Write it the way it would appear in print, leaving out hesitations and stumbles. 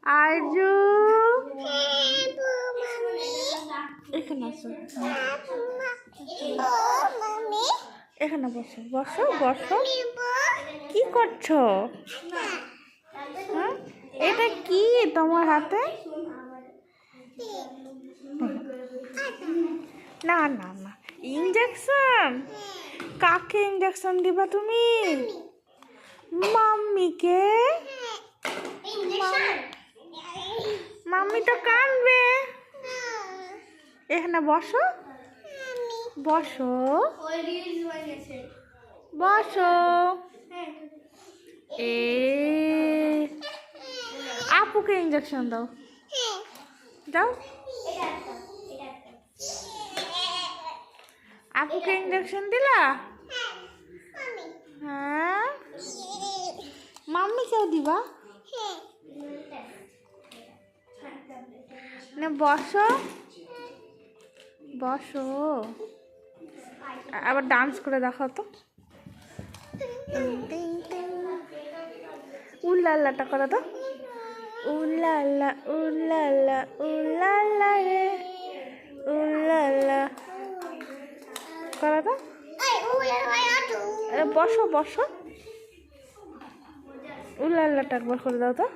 আরজু এখানে আসো, এখানে বসো বসো বসো। কি করছো? হ্যাঁ, এটা কি তোমার হাতে? না না না, ইঞ্জেকশন। কাকে ইঞ্জেকশন দিবা তুমি? মাম্মিকে? মাম্মি তো কাঁদবে। এখানে বসো বসো বসো। আপুকে ইঞ্জেকশন দাও, দাও। আপুকে ইঞ্জেকশন দিলা? হ্যাঁ, মাম্মিকেও দিবা? না, বসো বসো। আবার ডান্স করে দেখাও তো। উল্লাল্লাটা করো তো। উল্লাল্লা উল্লাল্লা উল্লাল্লা রে উল্লাল্লা করো তো। বসো বসো। উল্লাল্লাটা একবার করে দাও তো।